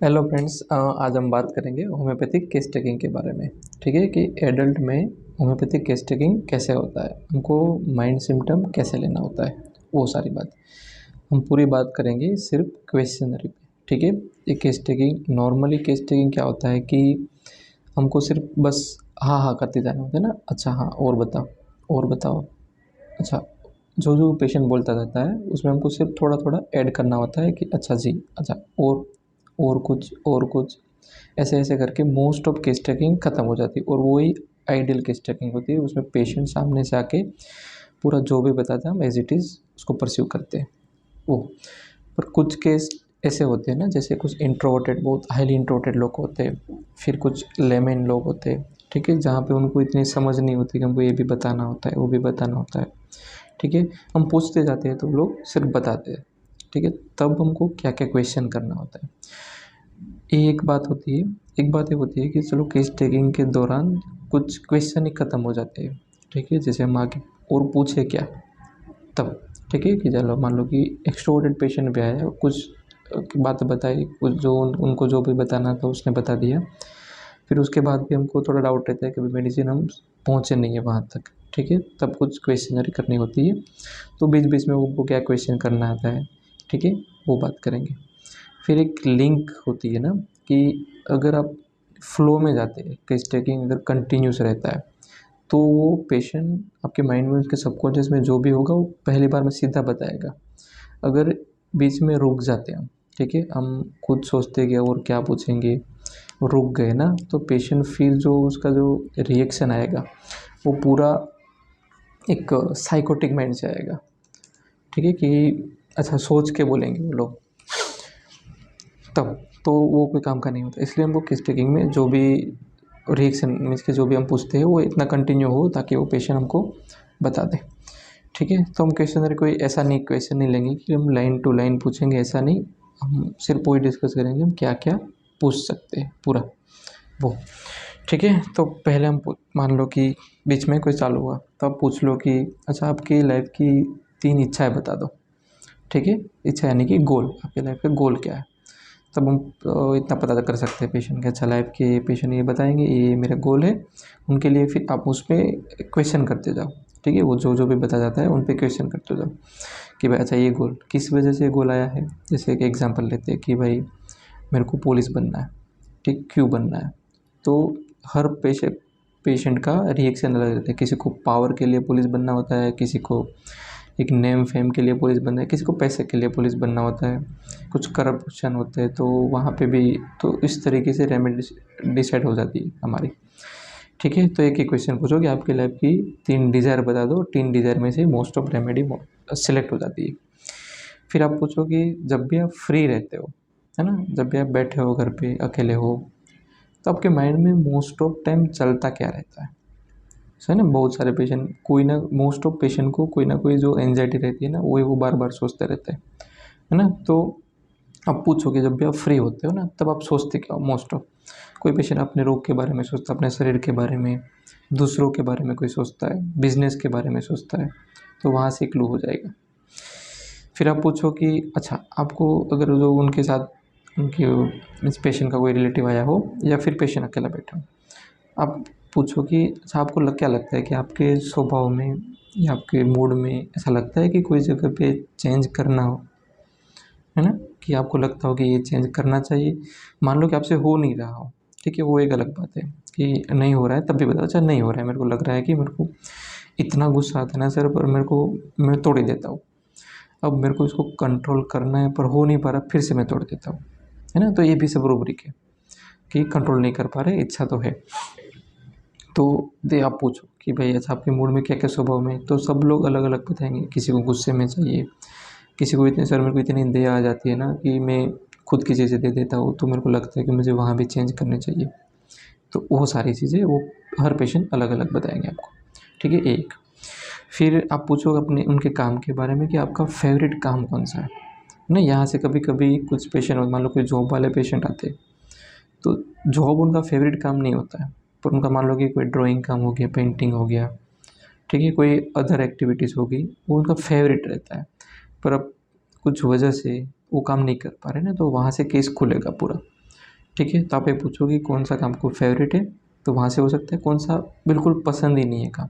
Hello friends, आज हम बात करेंगे होम्योपैथिक केस टेकिंग के बारे में। ठीक है, कि एडल्ट में होम्योपैथिक केस टेकिंग कैसे होता है, हमको माइंड सिम्टम कैसे लेना होता है, वो सारी बात हम पूरी बात करेंगे सिर्फ क्वेश्चनरी पे। ठीक है, ये case taking, normally case taking क्या होता है कि हमको सिर्फ बस हाँ हाँ करते जाना होता है ना। अच्छा हाँ, और बताओ, और बताओ। अच्छा, जो जो पेशेंट बोलता रहता है उसमें हमको सिर्फ थोड़ा थोड़ा ऐड करना होता है कि अच्छा जी, अच्छा और कुछ और कुछ, ऐसे ऐसे करके मोस्ट ऑफ केस टेकिंग ख़त्म हो जाती है। और वही आइडियल केस टेकिंग होती है, उसमें पेशेंट सामने से आके पूरा जो भी बताता है हम एज इट इज़ उसको परस्यू करते हैं वो। पर कुछ केस ऐसे होते हैं ना, जैसे कुछ इंट्रोवर्टेड, बहुत हाईली इंट्रोवर्टेड लोग होते हैं, फिर कुछ लेमेन लोग होते हैं। ठीक है, जहाँ पे उनको इतनी समझ नहीं होती कि हमको ये भी बताना होता है वो भी बताना होता है। ठीक है, हम पूछते जाते हैं तो लोग सिर्फ बताते हैं। ठीक है, तब हमको क्या क्या क्वेश्चन करना होता है, ये एक बात होती है। एक बात ये होती है कि चलो केस टेकिंग के दौरान कुछ क्वेश्चन ही ख़त्म हो जाते हैं। ठीक है, जैसे हम आगे और पूछे क्या तब। ठीक है, कि चलो मान लो कि एक्सट्रोवर्टेड पेशेंट भी आया और कुछ बातें बताई, कुछ जो उनको जो भी बताना था उसने बता दिया। फिर उसके बाद भी हमको थोड़ा डाउट रहता है कि मेडिसिन हम पहुँचे नहीं है वहाँ तक। ठीक है, तब कुछ क्वेश्चनरी करनी होती है। तो बीच बीच में वो क्या क्वेश्चन करना आता है। ठीक है, वो बात करेंगे। फिर एक लिंक होती है ना, कि अगर आप फ्लो में जाते हैं, केस टेकिंग अगर कंटिन्यूस रहता है तो वो पेशेंट आपके माइंड में, उसके सबकॉन्शियस में जो भी होगा वो पहली बार में सीधा बताएगा। अगर बीच में रुक जाते हैं हम, ठीक है, हम खुद सोचते हैं कि और क्या पूछेंगे, रुक गए ना, तो पेशेंट फिर जो उसका जो रिएक्शन आएगा वो पूरा एक साइकोटिक माइंड से आएगा। ठीक है, कि अच्छा सोच के बोलेंगे वो लोग तब, तो वो कोई काम का नहीं होता। इसलिए हमको केस टेकिंग में जो भी रिएक्शन मीन्स के जो भी हम पूछते हैं वो इतना कंटिन्यू हो ताकि वो पेशेंट हमको बता दे। ठीक है, तो हम क्वेश्चनर कोई ऐसा नहीं क्वेश्चन नहीं लेंगे कि हम लाइन टू लाइन पूछेंगे, ऐसा नहीं। हम सिर्फ वही डिस्कस करेंगे हम क्या क्या पूछ सकते हैं पूरा वो। ठीक है, तो पहले हम मान लो कि बीच में कोई चालू हुआ तो आप पूछ लो कि अच्छा आपकी लाइफ की 3 इच्छाएं बता दो। ठीक है, इच्छा यानी कि गोल, आपकी लाइफ का गोल क्या है। तब हम इतना पता कर सकते हैं पेशेंट के। अच्छा लाइफ के पेशेंट ये बताएंगे ये मेरा गोल है उनके लिए, फिर आप उस पर क्वेश्चन करते जाओ। ठीक है, वो जो जो भी बता जाता है उन पे क्वेश्चन करते जाओ कि भाई अच्छा ये गोल किस वजह से गोल आया है। जैसे एक एग्जांपल लेते हैं कि भाई मेरे को पुलिस बनना है। ठीक, क्यों बनना है। तो हर पेशेंट का रिएक्शन अलग रहता है। किसी को पावर के लिए पुलिस बनना होता है, किसी को एक नेम फेम के लिए पुलिस बनना है, किसी को पैसे के लिए पुलिस बनना होता है, कुछ करप्शन होते हैं तो वहाँ पे भी। तो इस तरीके से रेमेडी डिसाइड हो जाती है हमारी। ठीक है, तो एक ही क्वेश्चन पूछो कि आपकी लाइफ की 3 डिज़ायर बता दो, 3 डिज़ायर में से मोस्ट ऑफ रेमेडी सेलेक्ट हो जाती है। फिर आप पूछो कि जब भी आप फ्री रहते हो, है ना, जब भी आप बैठे हो घर पे अकेले हो, तो आपके माइंड में मोस्ट ऑफ टाइम चलता क्या रहता है। है ना, बहुत सारे पेशेंट, कोई ना, मोस्ट ऑफ पेशेंट को कोई ना कोई जो एंजाइटी रहती है ना, वही वो बार बार सोचते रहते हैं। है ना, तो आप पूछो कि जब भी आप फ्री होते हो ना तब आप सोचते क्या हो मोस्ट ऑफ। कोई पेशेंट अपने रोग के बारे में सोचता है, अपने शरीर के बारे में, दूसरों के बारे में कोई सोचता है, बिजनेस के बारे में सोचता है। तो वहाँ से क्लू हो जाएगा। फिर आप पूछो कि अच्छा आपको अगर जो उनके साथ उनके इस पेशेंट का कोई रिलेटिव आया हो या फिर पेशेंट अकेला बैठा हो, आप पूछो कि अच्छा आपको क्या लगता है कि आपके स्वभाव में या आपके मूड में ऐसा लगता है कि कोई जगह पे चेंज करना हो, है ना, कि आपको लगता हो कि ये चेंज करना चाहिए। मान लो कि आपसे हो नहीं रहा हो, ठीक है, वो एक अलग बात है कि नहीं हो रहा है, तब भी बताओ अच्छा नहीं हो रहा है, मेरे को लग रहा है कि मेरे को इतना गुस्सा आता है ना सर, पर मेरे को, मैं तोड़ ही देता हूँ। अब मेरे को इसको कंट्रोल करना है पर हो नहीं पा रहा, फिर से मैं तोड़ देता हूँ। है ना, तो ये भी सब रूब्रिक है कि कंट्रोल नहीं कर पा रहे, इच्छा तो है। तो दे आप पूछो कि भाई अच्छा आपके मूड में क्या क्या स्वभाव में, तो सब लोग अलग अलग बताएंगे। किसी को गुस्से में चाहिए, किसी को इतने, सर मेरे को इतनी दया आ जाती है ना कि मैं खुद की चीज़ें दे देता हूँ, तो मेरे को लगता है कि मुझे वहाँ भी चेंज करनी चाहिए। तो वो सारी चीज़ें वो हर पेशेंट अलग अलग बताएंगे आपको। ठीक है, एक। फिर आप पूछो अपने उनके काम के बारे में कि आपका फेवरेट काम कौन सा है ना। यहाँ से कभी कभी कुछ पेशेंट, मान लो कोई जॉब वाले पेशेंट आते हैं, तो जॉब उनका फेवरेट काम नहीं होता है, पर उनका मान लो कि कोई ड्राइंग काम हो गया, पेंटिंग हो गया, ठीक है, कोई अदर एक्टिविटीज़ हो गई, वो उनका फेवरेट रहता है। पर अब कुछ वजह से वो काम नहीं कर पा रहे ना, तो वहाँ से केस खुलेगा पूरा ठीक है। तो आप ये पूछो कि कौन सा काम आपको फेवरेट है, तो वहाँ से हो सकता है कौन सा बिल्कुल पसंद ही नहीं है काम,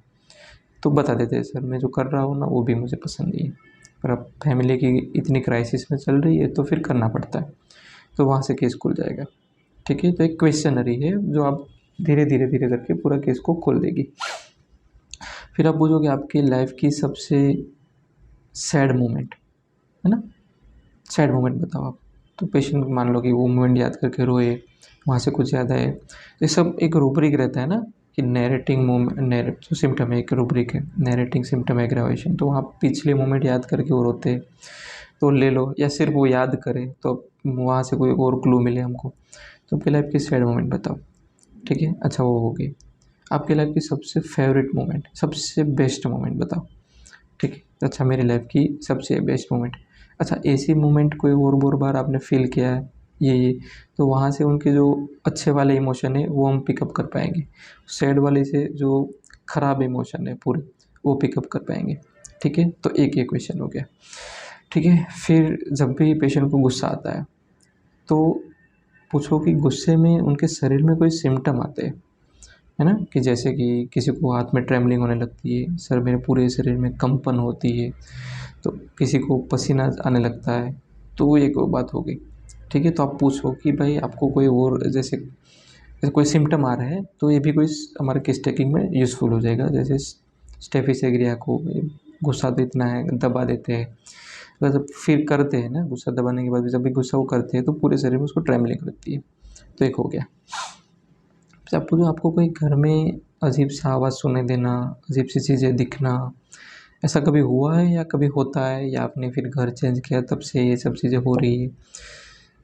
तो बता देते हैं सर मैं जो कर रहा हूँ ना वो भी मुझे पसंद नहीं है, पर अब फैमिली की इतनी क्राइसिस में चल रही है तो फिर करना पड़ता है, तो वहाँ से केस खुल जाएगा। ठीक है। तो एक क्वेश्चनरी है जो आप धीरे धीरे धीरे करके पूरा केस को खोल देगी। फिर आप पूछोगे आपकी लाइफ की सबसे सैड मोमेंट, है ना, सैड मोमेंट बताओ आप। तो पेशेंट मान लो कि वो मोमेंट याद करके रोए, वहाँ से कुछ याद आए, ये सब एक रूब्रिक रहता है ना कि नैरेटिंग मोमेंट, नैरेट जो सिम्टम है एक रूब्रिक है, नैरेटिंग सिम्टम एग्रावेशन, तो वहाँ पिछले मोमेंट याद करके वो रोते तो ले लो, या सिर्फ वो याद करे तो वहाँ से कोई और क्लू मिले हमको। तो आपकी लाइफ की सैड मोमेंट बताओ। ठीक है। अच्छा वो हो गई। आपकी लाइफ की सबसे फेवरेट मोमेंट, सबसे बेस्ट मोमेंट बताओ। ठीक है। तो अच्छा मेरी लाइफ की सबसे बेस्ट मोमेंट, अच्छा ऐसी मोमेंट कोई और बार आपने फील किया है ये, तो वहाँ से उनके जो अच्छे वाले इमोशन है वो हम पिकअप कर पाएंगे, सैड वाले से जो ख़राब इमोशन है पूरे वो पिकअप कर पाएंगे। ठीक है। तो एक ये क्वेश्चन हो गया। ठीक है। फिर जब भी पेशेंट को गुस्सा आता है तो पूछो कि गुस्से में उनके शरीर में कोई सिम्टम आते हैं, है ना, कि जैसे कि किसी को हाथ में ट्रेमलिंग होने लगती है, सर मेरे पूरे शरीर में कंपन होती है, तो किसी को पसीना आने लगता है, तो वो एक बात हो गई। ठीक है। तो आप पूछो कि भाई आपको कोई और जैसे कोई सिम्टम आ रहा है तो ये भी कोई हमारे केस टेकिंग में यूज़फुल हो जाएगा, जैसे स्टेफिस एग्रिया को गुस्सा तो इतना है दबा देते हैं, अगर जब फिर करते हैं ना गुस्सा दबाने के बाद भी जब भी गुस्सा वो करते हैं तो पूरे शरीर में उसको ट्रेमलिंग रहती है, तो एक हो गया। फिर आप पूछो आपको कोई घर में अजीब सा आवाज़ सुनाई देना, अजीब सी चीज़ें दिखना, ऐसा कभी हुआ है या कभी होता है, या आपने फिर घर चेंज किया तब से ये सब चीज़ें हो रही है।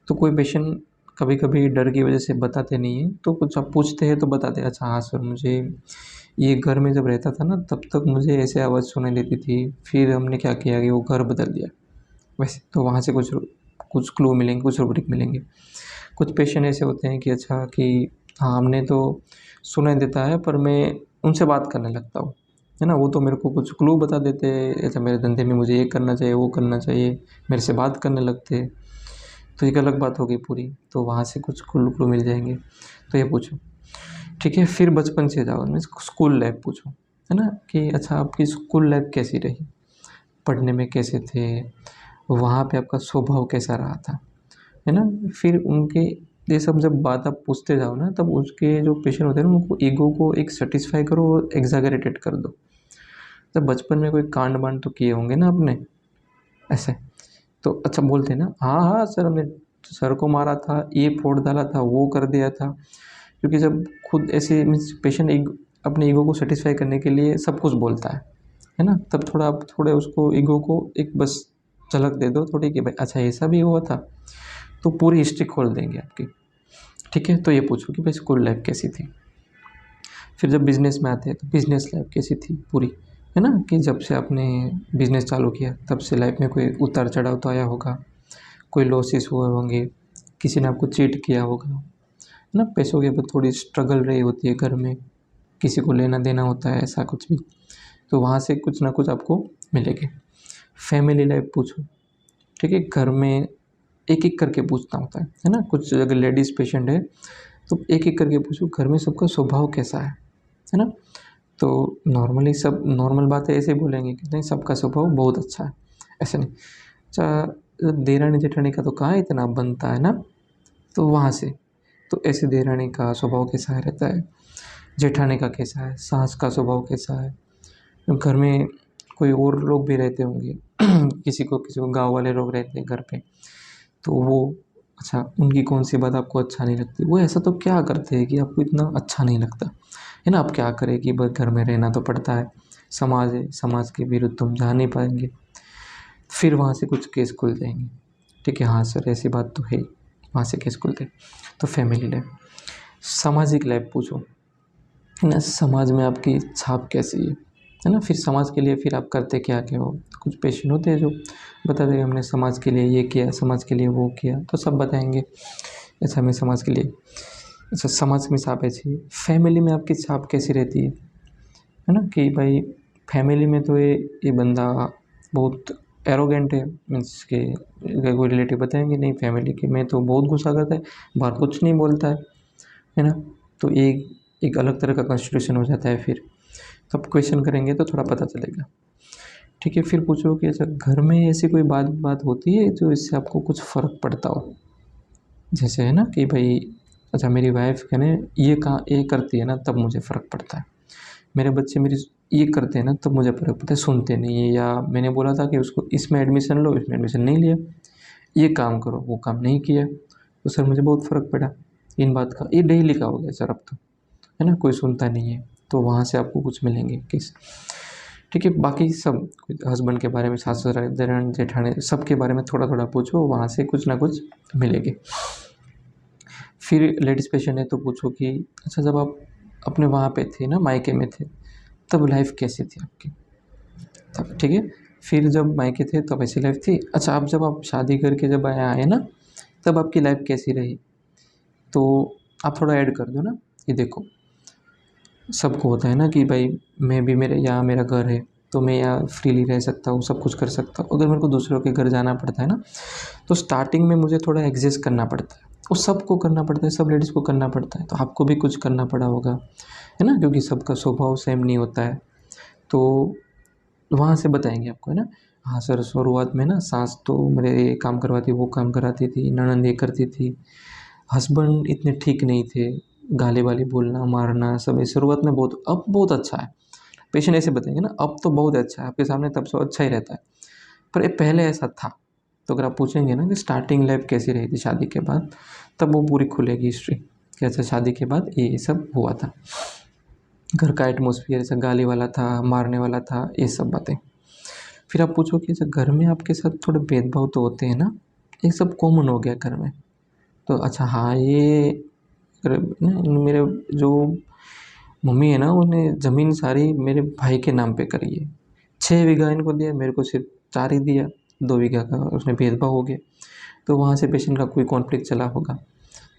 तो कोई पेशेंट कभी कभी डर की वजह से बताते नहीं हैं, तो कुछ आप पूछते हैं तो बताते हैं, अच्छा हाँ सर मुझे ये घर में जब रहता था ना तब तक मुझे ऐसे आवाज़ सुनाई देती थी, फिर हमने क्या किया कि वो घर बदल दिया। वैसे तो वहाँ से कुछ कुछ क्लू मिलेंगे, कुछ रूब्रिक मिलेंगे। कुछ पेशेंट ऐसे होते हैं कि अच्छा कि हाँ हमने तो सुनाई देता है पर मैं उनसे बात करने लगता हूँ, है ना, वो तो मेरे को कुछ क्लू बता देते हैं, अच्छा मेरे धंधे में मुझे ये करना चाहिए वो करना चाहिए, मेरे से बात करने लगते हैं, तो एक अलग बात हो गई पूरी, तो वहाँ से कुछ क्लू मिल जाएंगे। तो ये पूछो। ठीक है। फिर बचपन से जाओ, मीन्स स्कूल लाइफ पूछो, है ना, कि अच्छा आपकी स्कूल लाइफ कैसी रही, पढ़ने में कैसे थे, वहाँ पे आपका स्वभाव कैसा रहा था, है ना। फिर उनके ये सब जब बात आप पूछते जाओ ना तब उसके जो पेशेंट होते हैं ना उनको ईगो को एक सेटिस्फाई करो और एग्जैगरेटेड कर दो। जब बचपन में कोई कांड वांड तो किए होंगे ना आपने ऐसे, तो अच्छा बोलते हैं ना हाँ हाँ सर हमने सर को मारा था, ये फोड़ डाला था, वो कर दिया था, क्योंकि जब खुद ऐसे मीन्स पेशेंट अपने ईगो को सेटिस्फाई करने के लिए सब कुछ बोलता है ना, तब थोड़ा आप थोड़े उसको ईगो को एक बस झलक दे दो थोड़ी कि भाई अच्छा ऐसा भी हुआ था, तो पूरी हिस्ट्री खोल देंगे आपकी। ठीक है। तो ये पूछो कि भाई स्कूल लाइफ कैसी थी। फिर जब बिज़नेस में आते हैं तो बिज़नेस लाइफ कैसी थी पूरी, है ना, कि जब से आपने बिज़नेस चालू किया तब से लाइफ में कोई उतार चढ़ाव तो आया होगा, कोई लॉसेस हुए होंगे, किसी ने आपको चीट किया होगा, है ना, पैसों के ऊपर थोड़ी स्ट्रगल रही होती है घर में, किसी को लेना देना होता है ऐसा कुछ भी, तो वहाँ से कुछ ना कुछ आपको मिलेगी। फैमिली लाइफ पूछो। ठीक है। घर में एक एक करके पूछना होता है ना, कुछ अगर लेडीज़ पेशेंट है तो एक एक करके पूछो घर में सबका स्वभाव कैसा है ना, तो नॉर्मली सब नॉर्मल बातें ऐसे ही बोलेंगे कि नहीं सबका स्वभाव बहुत अच्छा है, ऐसे नहीं। अच्छा देरानी जेठानी का तो कहाँ इतना बनता है ना, तो वहाँ से तो ऐसे देरानी का स्वभाव कैसा रहता है, जेठानी का कैसा है, सास का स्वभाव कैसा है, घर में कोई और लोग भी रहते होंगे किसी को गांव वाले लोग रहते हैं घर पे, तो वो अच्छा उनकी कौन सी बात आपको अच्छा नहीं लगती, वो ऐसा तो क्या करते हैं कि आपको इतना अच्छा नहीं लगता, है ना, आप क्या करें कि बस घर में रहना तो पड़ता है, समाज है, समाज के विरुद्ध तुम जा नहीं पाएंगे। फिर वहाँ से कुछ केस खुल जाएंगे। ठीक है हाँ सर ऐसी बात तो है, वहाँ से केस खुलते। तो फैमिली लाइफ। सामाजिक लाइफ पूछो, है ना, समाज में आपकी छाप कैसी है ना, फिर समाज के लिए फिर आप करते क्या क्या हो। कुछ पेशेंट होते हैं जो बता देंगे हमने समाज के लिए ये किया, समाज के लिए वो किया, तो सब बताएंगे अच्छा मैं समाज के लिए, अच्छा समाज में छाप ऐसी, फैमिली में आपकी छाप कैसी रहती है ना, कि भाई फैमिली में तो ये बंदा बहुत एरोगेंट है, मीन्स कि कोई रिलेटिव बताएंगे नहीं फैमिली के में तो बहुत गुस्सा करता है, बाहर कुछ नहीं बोलता है ना। तो एक एक अलग तरह का कॉन्स्टिट्यूशन हो जाता है। फिर तब क्वेश्चन करेंगे तो थोड़ा पता चलेगा। ठीक है, फिर पूछो कि अच्छा घर में ऐसी कोई बात बात होती है जो इससे आपको कुछ फ़र्क पड़ता हो। जैसे है ना कि भाई अच्छा मेरी वाइफ है ना ये करती है ना तब मुझे फ़र्क पड़ता है, मेरे बच्चे मेरी ये करते हैं ना तब मुझे फ़र्क पड़ता है, सुनते नहीं है, या मैंने बोला था कि उसको इसमें एडमिशन लो, इसमें एडमिशन नहीं लिया, ये काम करो वो काम नहीं किया, तो सर मुझे बहुत फ़र्क पड़ा इन बात का। ये डेली का हो गया सर अब तो, है ना, कोई सुनता नहीं है। तो वहाँ से आपको कुछ मिलेंगे केस। ठीक है, बाकी सब हस्बैंड के बारे में, सास ससुर दरानी जेठानी सबके बारे में थोड़ा थोड़ा पूछो, वहाँ से कुछ ना कुछ मिलेंगे। फिर लेडीज़ पेशेंट है तो पूछो कि अच्छा जब आप अपने वहाँ पे थे ना, मायके में थे, तब लाइफ कैसी थी आपकी तब। ठीक है, फिर जब मायके थे तब ऐसी लाइफ थी। अच्छा अब जब आप शादी करके जब आए ना तब आपकी लाइफ कैसी रही, तो आप थोड़ा ऐड कर दो ना कि देखो सबको होता है ना कि भाई मैं भी मेरे यहाँ मेरा घर है तो मैं यहाँ फ्रीली रह सकता हूँ, सब कुछ कर सकता हूँ। अगर मेरे को दूसरों के घर जाना पड़ता है ना तो स्टार्टिंग में मुझे थोड़ा एडजस्ट करना पड़ता है, वो सबको करना पड़ता है, सब लेडीज़ को करना पड़ता है, तो आपको भी कुछ करना पड़ा होगा, है ना, क्योंकि सबका स्वभाव सेम नहीं होता है। तो वहाँ से बताएंगे आपको, है ना। हाँ सर, शुरुआत में ना सास तो मेरे ये काम करवाती, वो काम कराती थी, ननद ये करती थी, हस्बैंड इतने ठीक नहीं थे, गाली वाली बोलना मारना सब ये शुरुआत में बहुत, अब बहुत अच्छा है। पेशेंट ऐसे बताएंगे ना अब तो बहुत अच्छा है, आपके सामने तब से अच्छा ही रहता है, पर ये पहले ऐसा था। तो अगर आप पूछेंगे ना कि स्टार्टिंग लाइफ कैसी रही थी शादी के बाद, तब वो पूरी खुलेगी हिस्ट्री कि अच्छा शादी के बाद ये सब हुआ था, घर का एटमोसफियर ऐसा गाली वाला था, मारने वाला था, ये सब बातें। फिर आप पूछो कि अच्छा घर में आपके साथ थोड़े भेदभाव तो होते हैं ना, ये सब कॉमन हो गया घर में, तो अच्छा हाँ ये ना मेरे जो मम्मी है ना उन्हें ज़मीन सारी मेरे भाई के नाम पे करी है, 6 बीघा इनको दिया, मेरे को सिर्फ 4 ही दिया, 2 बीघा का उसमें भेदभाव हो गया। तो वहाँ से पेशेंट का कोई कॉन्फ्लिक्ट चला होगा,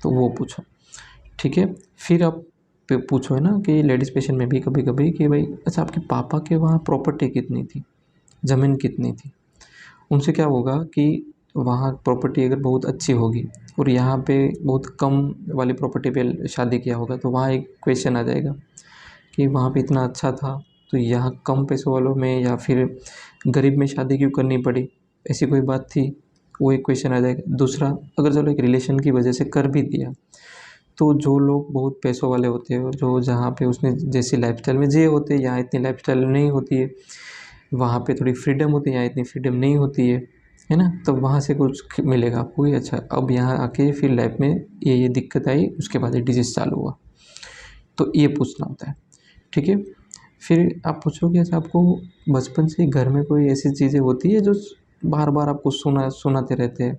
तो वो पूछो। ठीक है, फिर आप पूछो है ना कि लेडीज़ पेशेंट में भी कभी कभी कि भाई अच्छा आपके पापा के वहाँ प्रॉपर्टी कितनी थी, ज़मीन कितनी थी। उनसे क्या होगा कि वहाँ प्रॉपर्टी अगर बहुत अच्छी होगी और यहाँ पे बहुत कम वाली प्रॉपर्टी पे शादी किया होगा, तो वहाँ एक क्वेश्चन आ जाएगा कि वहाँ पे इतना अच्छा था तो यहाँ कम पैसों वालों में या फिर गरीब में शादी क्यों करनी पड़ी, ऐसी कोई बात थी, वो एक क्वेश्चन आ जाएगा। दूसरा, अगर चलो एक रिलेशन की वजह से कर भी दिया, तो जो लोग बहुत पैसों वाले होते हैं, जो जहाँ पे उसने जैसी लाइफस्टाइल में जिए होते हैं, यहाँ इतनी लाइफस्टाइल नहीं होती है, वहाँ पे थोड़ी फ्रीडम होती है, यहाँ इतनी फ्रीडम नहीं होती है ना, तब वहाँ से कुछ मिलेगा आपको ही। अच्छा अब यहाँ आके फिर लाइफ में ये दिक्कत आई, उसके बाद ये डिजीज़ चालू हुआ, तो ये पूछना होता है। ठीक है, फिर आप पूछोगे अच्छा आपको बचपन से घर में कोई ऐसी चीज़ें होती है जो बार बार आपको सुनाते रहते हैं,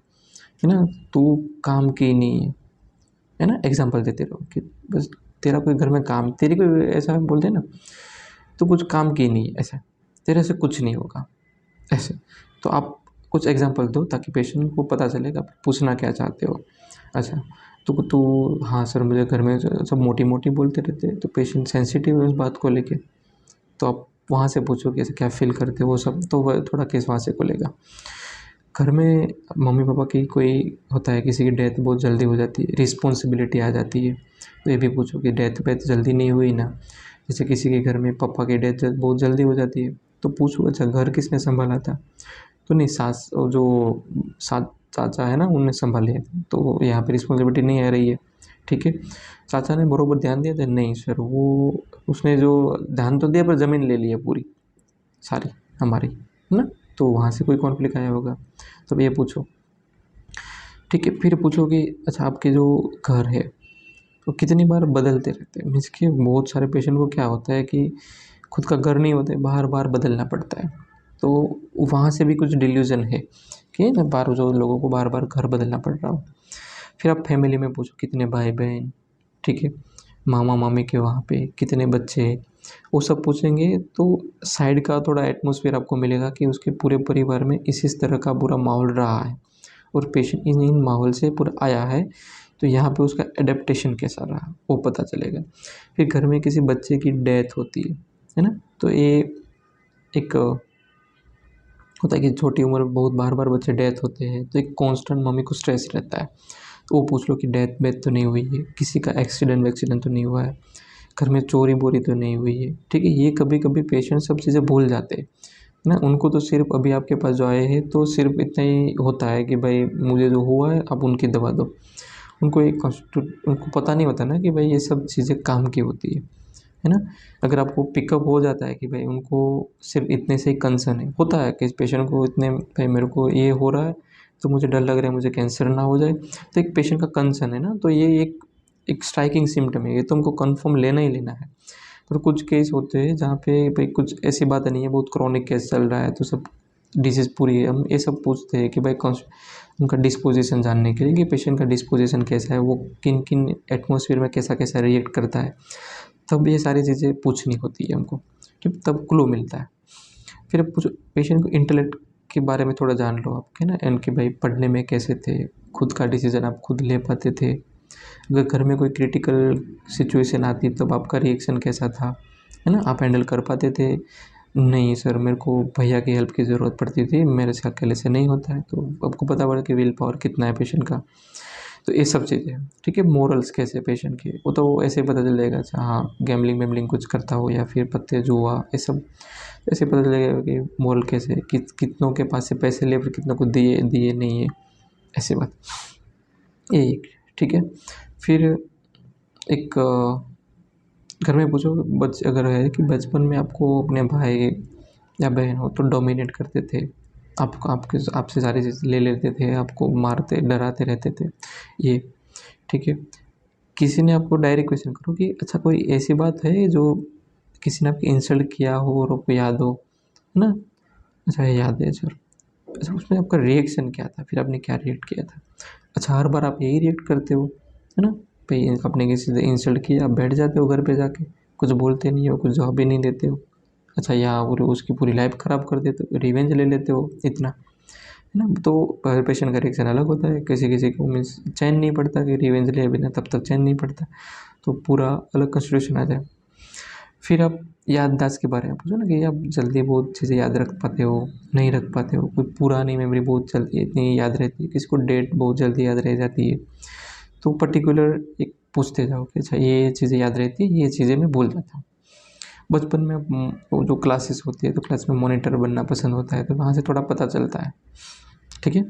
है ना, तू काम की नहीं है ना, एग्जाम्पल देते रहो कि बस तेरा कोई घर में काम, तेरी कोई ऐसा बोलते हैं ना, तो कुछ काम की नहीं है, ऐसा तेरे से कुछ नहीं होगा ऐसे। तो आप कुछ एग्जांपल दो ताकि पेशेंट को पता चलेगा आप पूछना क्या चाहते हो। अच्छा तो हाँ सर मुझे घर में सब मोटी मोटी बोलते रहते हैं, तो पेशेंट सेंसिटिव है उस बात को लेके, तो आप वहाँ से पूछो कि ऐसे क्या फील करते हो वो सब, तो वह थोड़ा केस वहाँ से खुलेगा। घर में मम्मी पापा की कोई होता है, किसी की डेथ बहुत जल्दी हो जाती है, रिस्पॉन्सिबिलिटी आ जाती है, तो ये भी पूछो कि डेथ वेथ जल्दी नहीं हुई ना। जैसे किसी के घर में पापा की डेथ बहुत जल्दी हो जाती है, तो पूछो अच्छा घर किसने संभाला था, तो नहीं सास और जो सास चाचा है ना उनने संभाली है, तो यहाँ पे रिस्पॉन्सिबिलिटी नहीं आ रही है। ठीक है, चाचा ने बरोबर ध्यान दिया था, नहीं सर वो उसने जो ध्यान तो दिया पर ज़मीन ले ली है पूरी सारी हमारी, है ना, तो वहाँ से कोई कॉन्फ्लिक्ट आया होगा, तो ये पूछो। ठीक है, फिर पूछो कि अच्छा आपके जो घर है तो कितनी बार बदलते रहते हैं, मीन्स कि बहुत सारे पेशेंट को क्या होता है कि खुद का घर नहीं होता है, बार बार बदलना पड़ता है, तो वहाँ से भी कुछ डिल्यूजन है कि मैं बार जो लोगों को बार बार घर बदलना पड़ रहा हूँ। फिर आप फैमिली में पूछो कितने भाई बहन, ठीक है, मामा मामी के वहाँ पे कितने बच्चे, वो सब पूछेंगे तो साइड का थोड़ा एटमॉस्फेयर आपको मिलेगा कि उसके पूरे परिवार में इस तरह का बुरा माहौल रहा है और पेशेंट इन माहौल से पूरा आया है, तो यहाँ पे उसका एडेप्टेशन कैसा रहा वो पता चलेगा। फिर घर में किसी बच्चे की डेथ होती है ना, तो ये एक होता है कि छोटी उम्र में बहुत बार बार बच्चे डेथ होते हैं, तो एक कांस्टेंट मम्मी को स्ट्रेस रहता है। तो वो पूछ लो कि डेथ वेथ तो नहीं हुई है, किसी का एक्सीडेंट वैक्सीडेंट तो नहीं हुआ है, घर में चोरी बोरी तो नहीं हुई है, ठीक है। ये कभी कभी पेशेंट सब चीज़ें भूल जाते हैं ना। उनको तो सिर्फ अभी आपके पास जो आए हैं तो सिर्फ इतना ही होता है कि भाई मुझे जो हुआ है आप उनकी दवा दो। उनको पता नहीं होता ना कि भाई ये सब चीज़ें काम की होती है ना। अगर आपको पिकअप हो जाता है कि भाई उनको सिर्फ इतने से ही कंसर्न है, होता है कि इस पेशेंट को इतने भाई मेरे को ये हो रहा है तो मुझे डर लग रहा है मुझे कैंसर ना हो जाए, तो एक पेशेंट का कंसर्न है ना, तो ये एक स्ट्राइकिंग सिम्टम है, ये तो हमको कन्फर्म लेना ही लेना है। पर कुछ केस होते हैं जहाँ पे भाई कुछ ऐसी बात नहीं है, बहुत क्रॉनिक केस चल रहा है तो सब डिसीज़ पूरी है, हम ये सब पूछते हैं कि भाई उनका डिस्पोजिशन जानने के लिए कि पेशेंट का डिस्पोजिशन कैसा है, वो किन किन एटमॉस्फेयर में कैसा कैसा रिएक्ट करता है, तब ये सारी चीज़ें पूछनी होती है हमको, कि तब क्लू मिलता है। फिर अब कुछ पेशेंट को इंटेलेक्ट के बारे में थोड़ा जान लो आप, है ना, एंड कि भाई पढ़ने में कैसे थे, खुद का डिसीज़न आप खुद ले पाते थे, अगर घर में कोई क्रिटिकल सिचुएशन आती तब आपका रिएक्शन कैसा था, है ना, आप हैंडल कर पाते थे। नहीं सर मेरे को भैया की हेल्प की ज़रूरत पड़ती थी, मेरे से अकेले से नहीं होता है, तो आपको पता पड़ा कि विल पावर कितना है पेशेंट का। तो ये सब चीज़ें हैं, ठीक है। मोरल्स कैसे पेशेंट के, वो तो ऐसे ही पता चल जाएगा। अच्छा हाँ, गैम्बलिंग वैम्बलिंग कुछ करता हो या फिर पत्ते जुआ, ये सब ऐसे पता चलेगा कि मोरल कैसे, कितनों के पास से पैसे ले फिर कितनों को दिए दिए नहीं है, ऐसी बात। ये एक, ठीक है। फिर एक घर में पूछो अगर है कि बचपन में आपको अपने भाई या बहन हो तो डोमिनेट करते थे, आपको आपसे सारी चीज़ ले लेते थे, आपको मारते डराते रहते थे, ये, ठीक है। किसी ने आपको डायरेक्ट क्वेश्चन करो कि अच्छा कोई ऐसी बात है जो किसी ने आपकी इंसल्ट किया हो और आपको याद हो, है ना। अच्छा याद है सर। अच्छा उसमें आपका रिएक्शन क्या था, फिर आपने क्या रिएक्ट किया था। अच्छा हर बार आप यही रिएक्ट करते हो, है ना, भाई आपने किसी से इंसल्ट किया आप बैठ जाते हो घर पे जाके, कुछ बोलते नहीं हो, कुछ जवाब भी नहीं देते हो। अच्छा या उसकी पूरी लाइफ ख़राब कर देते हो, रिवेंज ले लेते हो इतना, है ना। तो हर पेशेंट का रिएक्शन अलग होता है, किसी किसी को मीन्स चैन नहीं पड़ता कि रिवेंज ले बिना, तब तक चैन नहीं पड़ता, तो पूरा अलग कंसिट्यूशन आ जाए। फिर आप याददाश्त के बारे में पूछो ना कि आप जल्दी बहुत चीज़ें याद रख पाते हो, नहीं रख पाते हो, कोई पुरानी मेमोरी बहुत जल्दी इतनी याद रहती है, किसी को डेट बहुत जल्दी याद रह जाती है, तो पर्टिकुलर एक पूछते जाओ कि अच्छा ये चीज़ें याद रहती है, ये चीज़ें मैं भूल जाता हूँ। बचपन में वो जो क्लासेस होती है तो क्लास में मॉनिटर बनना पसंद होता है, तो वहाँ से थोड़ा पता चलता है, ठीक है।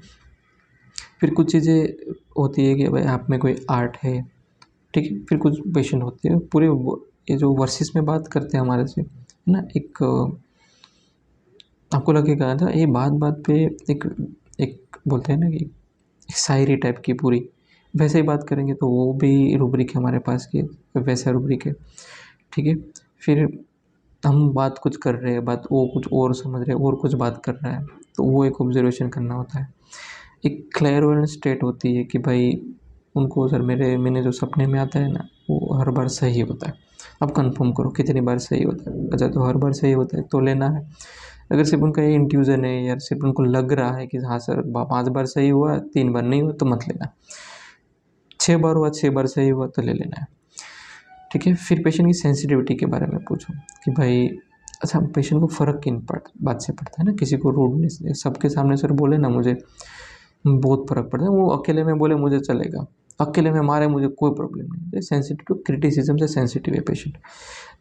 फिर कुछ चीज़ें होती है कि भाई आप में कोई आर्ट है, ठीक है। फिर कुछ पेशेंट होते हैं पूरे ये जो वर्सेस में बात करते हैं हमारे से, है ना, एक आपको लगेगा ना ये बात बात पे एक एक बोलते हैं ना कि शायरी टाइप की पूरी, वैसे ही बात करेंगे तो वो भी रूब्रिक है हमारे पास की, वैसा रूब्रिक है, ठीक है। फिर हम बात कुछ कर रहे हैं, बात वो कुछ और समझ रहे हैं और कुछ बात कर रहा है, तो वो एक ऑब्जर्वेशन करना होता है। एक क्लेयरवाइंट स्टेट होती है कि भाई उनको सर मैंने जो सपने में आता है ना वो हर बार सही होता है, अब कंफर्म करो कितनी बार सही होता है। अच्छा तो हर बार सही होता है तो लेना है। अगर सिर्फ उनका ये इंट्यूजन है या सिर्फ उनको लग रहा है कि हाँ सर 5 बार सही हुआ 3 बार नहीं हुआ तो मत लेना, 6 बार हुआ 6 बार सही हुआ तो ले लेना है, ठीक है। फिर पेशेंट की सेंसिटिविटी के बारे में पूछो कि भाई अच्छा पेशेंट को फ़र्क किन बात से पड़ता है ना, किसी को रूडनेस सबके सामने सर बोले ना मुझे बहुत फ़र्क पड़ता है, वो अकेले में बोले मुझे चलेगा, अकेले में मारे मुझे कोई प्रॉब्लम नहीं है। सेंसिटिव टू क्रिटिसिज्म से सेंसिटिव है पेशेंट,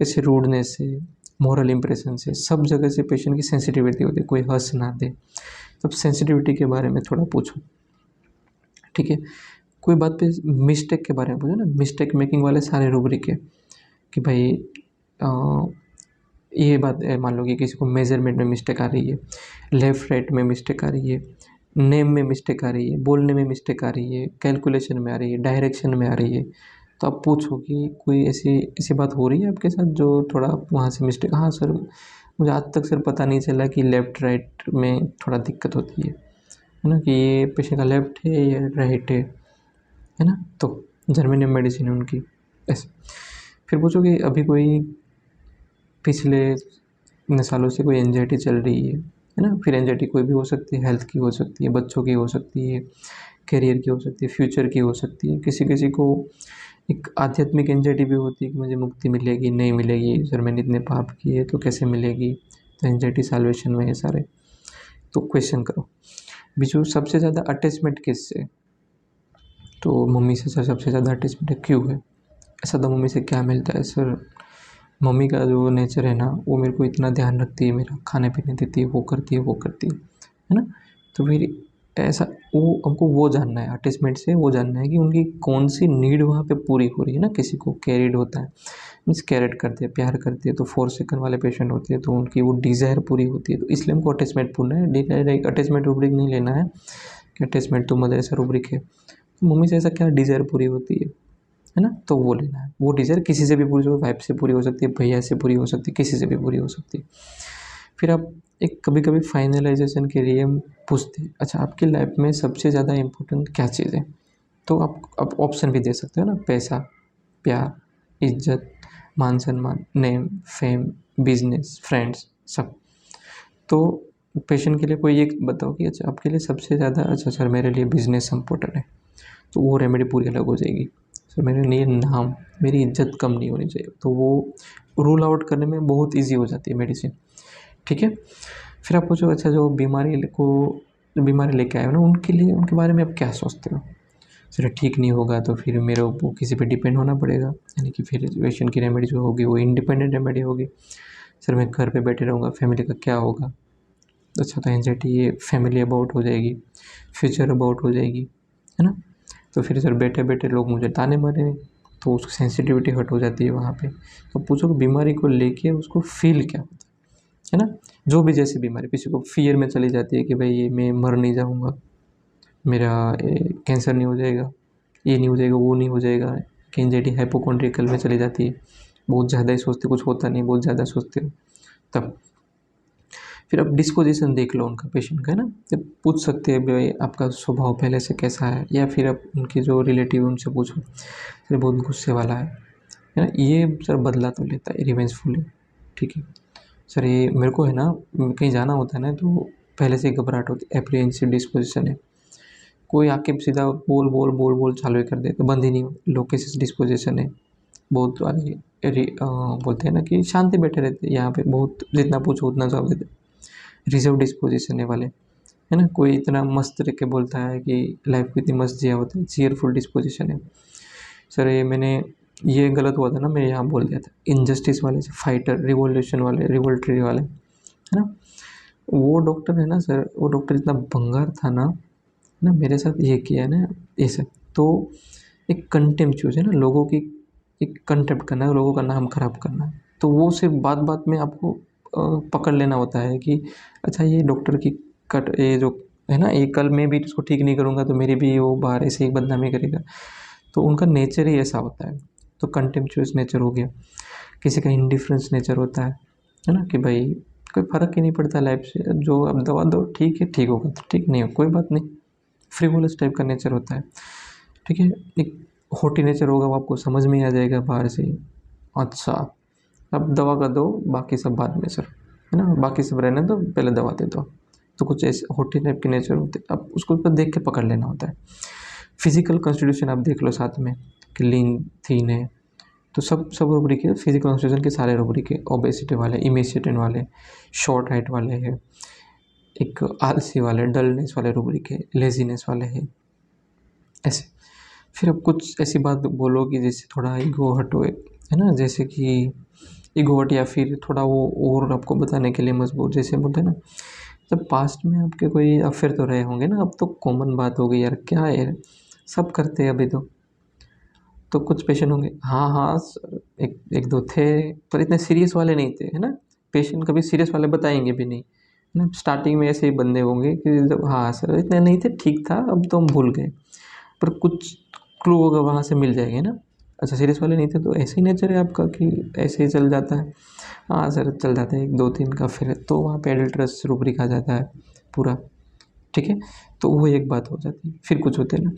इससे रूडनेस से मॉरल इंप्रेशन से सब जगह से पेशेंट की सेंसिटिविटी होती है, कोई हंस ना दे, तब सेंसिटिविटी के बारे में थोड़ा पूछो, ठीक है। कोई बात पे मिस्टेक के बारे में पूछो ना, मिस्टेक मेकिंग वाले सारे रूब्रिक है कि भाई अ, ये बात मान लो कि किसी को मेजरमेंट में मिस्टेक आ रही है, लेफ़्ट राइट में मिस्टेक आ रही है, नेम में मिस्टेक आ रही है, बोलने में मिस्टेक आ रही है, कैलकुलेशन में आ रही है, डायरेक्शन में आ रही है, तो आप पूछो कि कोई ऐसी ऐसी बात हो रही है आपके साथ जो थोड़ा वहाँ से मिस्टेक। हाँ सर मुझे आज तक सर पता नहीं चला कि लेफ़्ट राइट में थोड़ा दिक्कत होती है ना, कि ये पेशेंट का लेफ़्ट है या राइट है ना, तो जर्मेनियम मेडिसिन है उनकी, ऐसे। फिर पूछो कि अभी कोई पिछले इतने सालों से कोई एंजाइटी चल रही है ना। फिर एंजाइटी कोई भी हो सकती है, हेल्थ की हो सकती है, बच्चों की हो सकती है, करियर की हो सकती है, फ्यूचर की हो सकती है, किसी किसी को एक आध्यात्मिक एंजाइटी भी होती है कि मुझे मुक्ति मिलेगी नहीं मिलेगी, सर मैंने इतने पाप किए तो कैसे मिलेगी, तो एंजाइटी साल्वेशन में है सारे, तो क्वेश्चन करो। बीजू सबसे ज़्यादा अटैचमेंट किससे, तो मम्मी से सर सबसे ज़्यादा अटैचमेंट है, क्यों है ऐसा, तो मम्मी से क्या मिलता है सर, मम्मी का जो नेचर है ना वो मेरे को इतना ध्यान रखती है, मेरा खाने पीने देती है, वो करती है ना। तो फिर ऐसा वो हमको वो जानना है, अटैचमेंट से वो जानना है कि उनकी कौन सी नीड वहाँ पे पूरी हो रही है ना। किसी को कैरिड होता है, मीन्स कैरेट करते हैं, प्यार करते हैं, तो 4 सेकंड वाले पेशेंट होते हैं तो उनकी वो डिज़ायर पूरी होती है, तो इसलिए हमको अटैचमेंट पूछना है। अटैचमेंट रूब्रिक नहीं लेना है कि अटैचमेंट तो मदर ऐसा रूब्रिक है, तो मम्मी से ऐसा क्या डिज़ायर पूरी होती है ना, तो वो लेना है। वो डिज़ायर किसी से भी पूरी हो, वाइफ से पूरी हो सकती है, भैया से पूरी हो सकती है, किसी से भी पूरी हो सकती है। फिर आप एक कभी कभी फाइनलाइजेशन के लिए हम पूछते हैं, अच्छा आपकी लाइफ में सबसे ज़्यादा इम्पोर्टेंट क्या चीज़ है, तो आप ऑप्शन भी दे सकते हो ना, पैसा, प्यार, इज्जत, मान सम्मान, नेम, फेम, बिजनेस, फ्रेंड्स, सब। तो पेशेंट के लिए कोई एक बताओ कि अच्छा आपके लिए सबसे ज़्यादा, अच्छा सर मेरे लिए बिजनेस इम्पोर्टेंट है, तो वो रेमेडी पूरी अलग हो जाएगी। सर मेरे लिए नाम, मेरी इज्जत कम नहीं होनी चाहिए, तो वो रूल आउट करने में बहुत ईजी हो जाती है मेडिसिन, ठीक है। फिर आप पूछो, अच्छा जो बीमारी लेके आए हो ना, उनके लिए, उनके बारे में आप क्या सोचते हो। सर ठीक नहीं होगा तो फिर मेरे को किसी पे डिपेंड होना पड़ेगा, यानी कि फिर पेशेंट की रेमेडी जो होगी वो इंडिपेंडेंट रेमेडी होगी। सर मैं घर पे बैठे रहूँगा, फैमिली का क्या होगा। अच्छा तो एंजाइटी ये फैमिली अबाउट हो जाएगी, फ्यूचर अबाउट हो जाएगी, है ना। तो फिर सर बैठे बैठे लोग मुझे ताने मारेंगे, तो उसकी सेंसिटिविटी हट हो जाती है वहाँ पे। तो पूछो कि बीमारी को लेके उसको फील क्या होता है ना। जो भी जैसी बीमारी, किसी को फियर में चली जाती है कि भाई ये मैं मर नहीं जाऊँगा, मेरा कैंसर नहीं हो जाएगा, ये नहीं हो जाएगा, वो नहीं हो जाएगा, कि एंजाइटी हाइपोकॉन्ड्रिकल में चली जाती है, बहुत ज़्यादा ही सोचते, कुछ होता नहीं, बहुत ज़्यादा सोचते हो तब। फिर आप डिस्पोजिशन देख लो उनका, पेशेंट का, है ना। जब पूछ सकते हैं भाई आपका स्वभाव पहले से कैसा है, या फिर आप उनके जो रिलेटिव उनसे पूछो, सर बहुत गुस्से वाला है ना, ये सर बदला तो लेता है रिवेंजफुली, ठीक है। सर ये मेरे को है ना कहीं जाना होता है ना तो पहले से ही घबराहट होती है, एप्रीहेंसिव डिस्पोजिशन है, कोई आके सीधा बोल बोल बोल बोल चालू ही कर देते, बंद ही नहीं हो। लोकेसिस डिस्पोजिशन है, बहुत वाले बोलते हैं ना कि शांति बैठे रहते हैं, यहाँ पे बहुत जितना पूछो उतना जवाब देते। रिजर्व डिस्पोजिशन है वाले, है ना, कोई इतना मस्त रह के बोलता है कि लाइफ को इतनी मस्त जिया होता है। चीयरफुल डिस्पोजिशन है, सर ये मैंने ये गलत हुआ था ना, मैं यहाँ बोल दिया था। इनजस्टिस वाले से फाइटर, रिवोल्यूशन वाले, रिवोल्ट्री वाले, है ना। वो डॉक्टर है ना सर, वो डॉक्टर इतना भंगार था ना मेरे साथ ये किया है ना ये सब। तो एक कंटेम्पचुअस है ना, लोगों की एक कंटेम्प्ट करना है, लोगों का नाम खराब करना है, तो वो सिर्फ बात बात में आपको पकड़ लेना होता है कि अच्छा ये डॉक्टर की कट, ये जो है ना, ये कल मैं भी इसको ठीक नहीं करूँगा तो मेरी भी वो बाहर ऐसे ही बदनामी करेगा। तो उनका नेचर ही ऐसा होता है, तो कंटेम्पचुअस नेचर हो गया। किसी का इंडिफरेंस नेचर होता है ना, कि भाई कोई फ़र्क ही नहीं पड़ता लाइफ से, जो अब दवा दो ठीक है, ठीक होगा तो ठीक, नहीं हो कोई बात नहीं। फ्रीवोलस टाइप का नेचर होता है, ठीक है। एक हॉटी नेचर होगा, वो आपको समझ में ही आ जाएगा बाहर से ही, अच्छा अब दवा का दो, बाकी सब बाद में सर, है ना, बाकी सब रहने दो, पहले दवा दे दो। तो कुछ ऐसे हॉटी टाइप के नेचर होते हैं, अब उसको ऊपर देख के पकड़ लेना होता है। फिजिकल कॉन्स्टिट्यूशन आप देख लो साथ में कि लीन थीन है, तो सब रूब्रिक है, फिजिकल कॉन्स्टिट्यूशन के सारे रूब्रिक है। ओबेसिटी वाले, इमेशिएटेड वाले, शॉर्ट हाइट वाले है, एक आलसी वाले, डलनेस वाले रूब्रिक है, लेजीनेस वाले है, ऐसे। फिर अब कुछ ऐसी बात बोलो कि जैसे थोड़ा ईगो हर्ट हो, है ना, जैसे कि ईगो हर्ट, या फिर थोड़ा वो और आपको बताने के लिए मजबूर, जैसे बोलते हैं ना, जब पास्ट में आपके कोई अफेयर तो रहे होंगे ना, अब तो कॉमन बात हो गई यार, क्या है यार, सब करते हैं अभी तो कुछ पेशेंट होंगे, हाँ हाँ सर, एक एक दो थे, पर इतने सीरियस वाले नहीं थे, है ना। पेशेंट कभी सीरियस वाले बताएंगे भी नहीं, है ना। स्टार्टिंग में ऐसे ही बंदे होंगे कि जब हाँ सर इतने नहीं थे, ठीक था, अब तो हम भूल गए, पर कुछ क्लू होगा वहाँ से मिल जाएंगे ना। अच्छा सीरियस वाले नहीं थे तो ऐसे ही नेचर है आपका कि ऐसे ही चल जाता है, हाँ सर चल जाता है, एक दो तीन का, फिर तो वहाँ पे एडल्ट्रस रूब्रिक आ जाता है पूरा, ठीक है। तो वो एक बात हो जाती है। फिर कुछ होते हैं ना,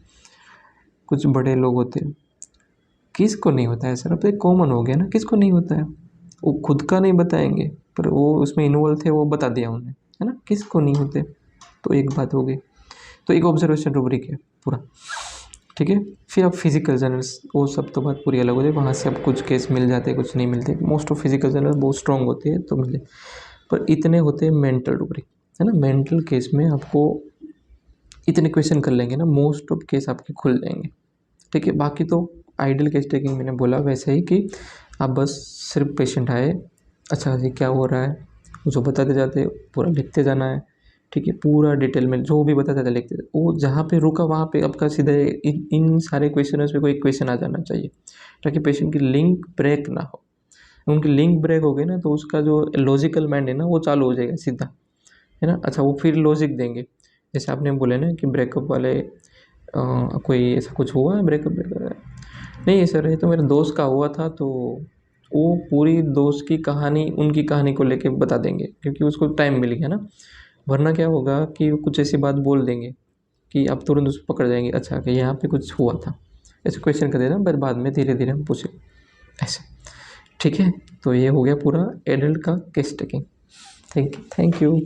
कुछ बड़े लोग होते हैं, किसको नहीं होता है सर, अब तो एक कॉमन हो गया ना, किसको नहीं होता है। वो खुद का नहीं बताएंगे, पर वो उसमें इन्वॉल्व थे, वो बता दिया उन्हें, है ना, किसको नहीं होते। तो एक बात हो गई, तो एक ऑब्जर्वेशन रूब्रिक है पूरा, ठीक है। फिर अब फिजिकल जर्नल्स, वो सब तो बात पूरी अलग हो जाए, वहाँ से अब कुछ केस मिल जाते हैं, कुछ नहीं मिलते। मोस्ट ऑफ फिजिकल जर्नल बहुत स्ट्रॉन्ग होते हैं तो मिले, पर इतने होते हैं मेंटल रूब्रिक। है ना। मेंटल केस में आपको इतने क्वेश्चन कर लेंगे ना, मोस्ट ऑफ केस आपके खुल जाएंगे, ठीक है। बाकी तो आइडियल केस टेकिंग मैंने बोला वैसे ही कि आप बस सिर्फ पेशेंट आए, अच्छा जी क्या हो रहा है, मुझे बताते जाते, पूरा लिखते जाना है, ठीक है। पूरा डिटेल में जो भी बताते थे लिखते थे, वो जहाँ पे रुका वहाँ पे आपका सीधे इन सारे क्वेश्चनर्स पे कोई क्वेश्चन आ जाना चाहिए, ताकि पेशेंट की लिंक ब्रेक ना हो। उनकी लिंक ब्रेक हो गई ना तो उसका जो लॉजिकल माइंड है ना वो चालू हो जाएगा सीधा, है ना। अच्छा वो फिर लॉजिक देंगे, जैसे आपने बोले ना कि ब्रेकअप वाले कोई ऐसा कुछ हुआ है ब्रेकअप, नहीं सर ये तो मेरे दोस्त का हुआ था, तो वो पूरी दोस्त की कहानी उनकी कहानी को लेके बता देंगे, क्योंकि उसको टाइम मिल गया ना। वरना क्या होगा कि वो कुछ ऐसी बात बोल देंगे कि आप तुरंत उसको पकड़ जाएंगे, अच्छा कि यहाँ पे कुछ हुआ था, ऐसे क्वेश्चन कर देना, फिर बाद में धीरे धीरे हम पूछें ऐसे, ठीक है। तो ये हो गया पूरा एडल्ट का केस टेकिंग। Thank you.